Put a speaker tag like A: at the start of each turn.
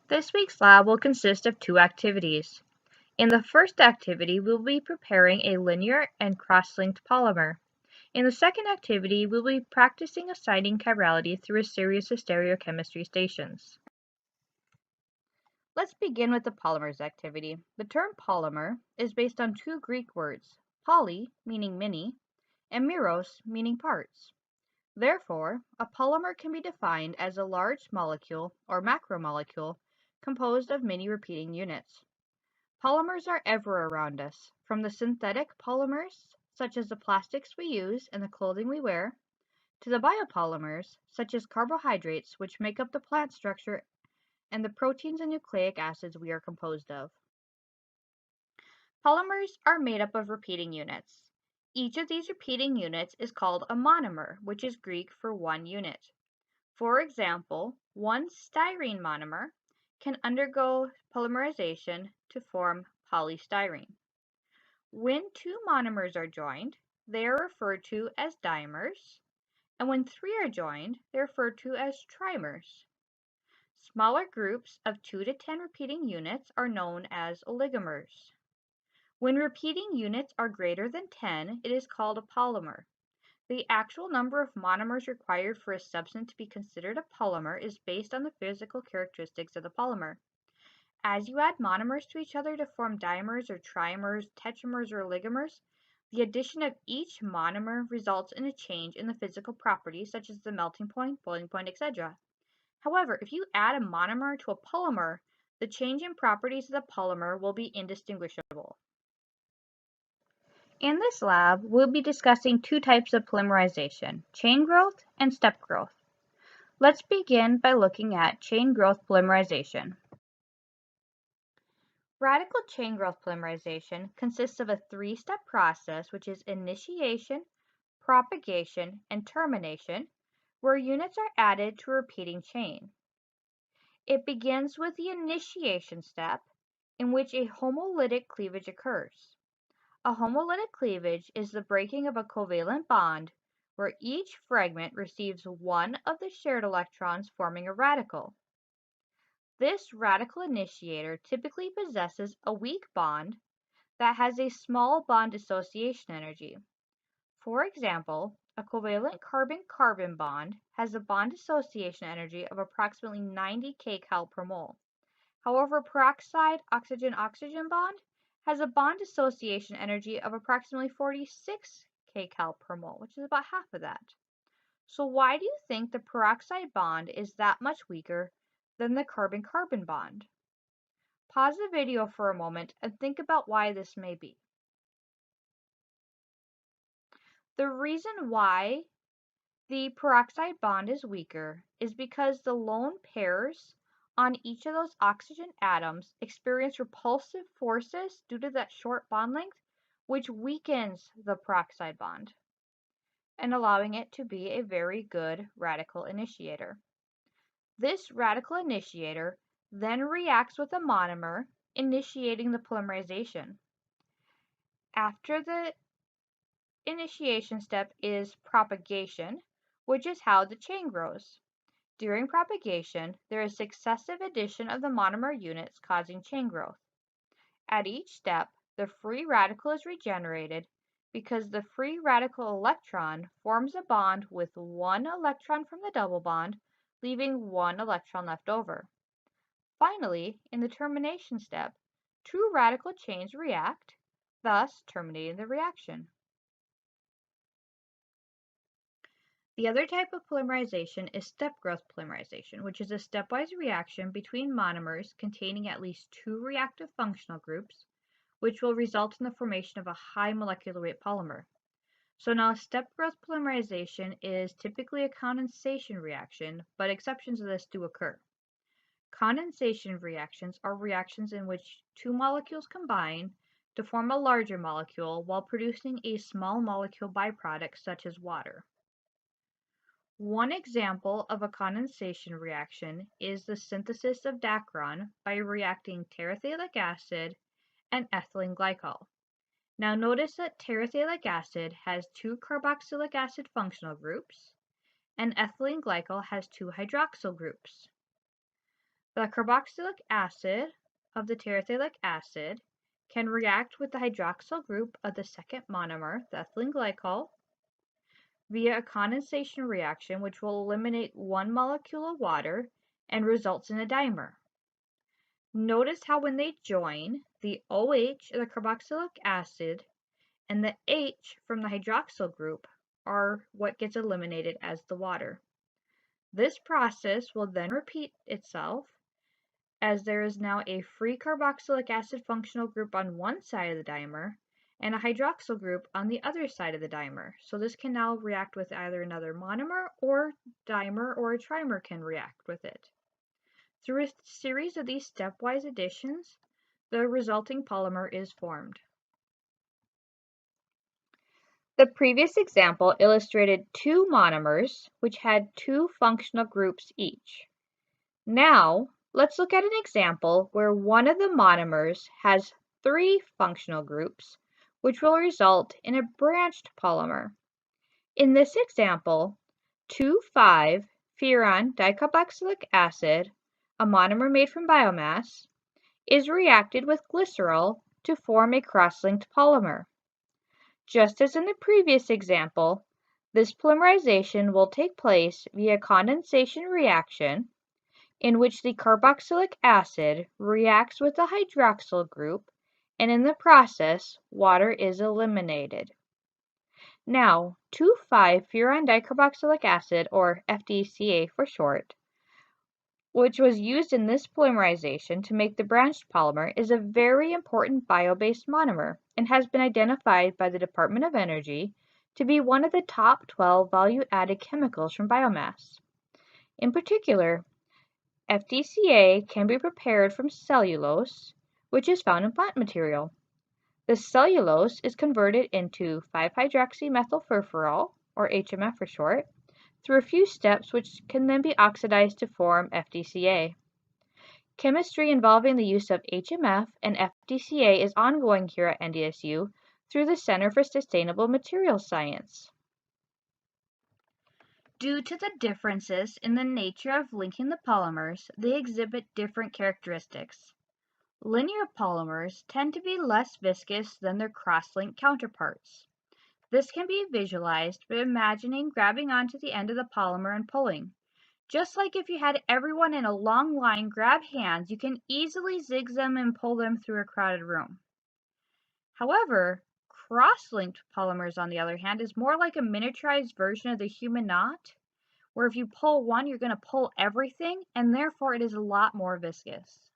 A: This week's lab will consist of two activities. In the first activity, we'll be preparing a linear and cross-linked polymer. In the second activity, we'll be practicing assigning chirality through a series of stereochemistry stations. Let's begin with the polymers activity. The term polymer is based on two Greek words, poly, meaning many, and meros, meaning parts. Therefore, a polymer can be defined as a large molecule or macromolecule composed of many repeating units. Polymers are ever around us, from the synthetic polymers, such as the plastics we use and the clothing we wear, to the biopolymers, such as carbohydrates, which make up the plant structure, and the proteins and nucleic acids we are composed of. Polymers are made up of repeating units. Each of these repeating units is called a monomer, which is Greek for one unit. For example, one styrene monomer can undergo polymerization to form polystyrene. When two monomers are joined, they are referred to as dimers, and when three are joined, they're referred to as trimers. Smaller groups of 2 to 10 repeating units are known as oligomers. When repeating units are greater than 10, it is called a polymer. The actual number of monomers required for a substance to be considered a polymer is based on the physical characteristics of the polymer. As you add monomers to each other to form dimers or trimers, tetramers, or oligomers, the addition of each monomer results in a change in the physical properties such as the melting point, boiling point, etc. However, if you add a monomer to a polymer, the change in properties of the polymer will be indistinguishable. In this lab, we'll be discussing two types of polymerization, chain growth and step growth. Let's begin by looking at chain growth polymerization. Radical chain growth polymerization consists of a three-step process, which is initiation, propagation, and termination, where units are added to a repeating chain. It begins with the initiation step, in which a homolytic cleavage occurs. A homolytic cleavage is the breaking of a covalent bond where each fragment receives one of the shared electrons, forming a radical. This radical initiator typically possesses a weak bond that has a small bond dissociation energy. For example, a covalent carbon-carbon bond has a bond dissociation energy of approximately 90 kcal per mole. However, a peroxide oxygen-oxygen bond has a bond dissociation energy of approximately 46 kcal per mole, which is about half of that. So why do you think the peroxide bond is that much weaker than the carbon-carbon bond? Pause the video for a moment and think about why this may be. The reason why the peroxide bond is weaker is because the lone pairs on each of those oxygen atoms experience repulsive forces due to that short bond length, which weakens the peroxide bond and allowing it to be a very good radical initiator. This radical initiator then reacts with a monomer, initiating the polymerization. After the initiation step is propagation, which is how the chain grows. During propagation, there is successive addition of the monomer units causing chain growth. At each step, the free radical is regenerated because the free radical electron forms a bond with one electron from the double bond, leaving one electron left over. Finally, in the termination step, two radical chains react, thus terminating the reaction. The other type of polymerization is step growth polymerization, which is a stepwise reaction between monomers containing at least two reactive functional groups, which will result in the formation of a high molecular weight polymer. So now step growth polymerization is typically a condensation reaction, but exceptions to this do occur. Condensation reactions are reactions in which two molecules combine to form a larger molecule while producing a small molecule byproduct such as water. One example of a condensation reaction is the synthesis of dacron by reacting terephthalic acid and ethylene glycol. Now notice that terephthalic acid has two carboxylic acid functional groups, and ethylene glycol has two hydroxyl groups. The carboxylic acid of the terephthalic acid can react with the hydroxyl group of the second monomer, the ethylene glycol, via a condensation reaction which will eliminate one molecule of water and results in a dimer. Notice how when they join, the OH of the carboxylic acid and the H from the hydroxyl group are what gets eliminated as the water. This process will then repeat itself as there is now a free carboxylic acid functional group on one side of the dimer and a hydroxyl group on the other side of the dimer. So this can now react with either another monomer or dimer, or a trimer can react with it. Through a series of these stepwise additions, the resulting polymer is formed. The previous example illustrated two monomers which had two functional groups each. Now, let's look at an example where one of the monomers has three functional groups, which will result in a branched polymer. In this example, 2,5-furan dicarboxylic acid, a monomer made from biomass, is reacted with glycerol to form a cross-linked polymer. Just as in the previous example, this polymerization will take place via condensation reaction in which the carboxylic acid reacts with the hydroxyl group, and in the process, water is eliminated. Now, 2,5-furan dicarboxylic acid, or FDCA for short, which was used in this polymerization to make the branched polymer, is a very important bio-based monomer and has been identified by the Department of Energy to be one of the top 12 value-added chemicals from biomass. In particular, FDCA can be prepared from cellulose, which is found in plant material. The cellulose is converted into 5-hydroxymethylfurfural, or HMF for short, through a few steps which can then be oxidized to form FDCA. Chemistry involving the use of HMF and FDCA is ongoing here at NDSU through the Center for Sustainable Materials Science. Due to the differences in the nature of linking the polymers, they exhibit different characteristics. Linear polymers tend to be less viscous than their cross-linked counterparts. This can be visualized by imagining grabbing onto the end of the polymer and pulling. Just like if you had everyone in a long line grab hands, you can easily zig them and pull them through a crowded room. However, cross-linked polymers, on the other hand, is more like a miniaturized version of the human knot, where if you pull one, you're going to pull everything, and therefore it is a lot more viscous.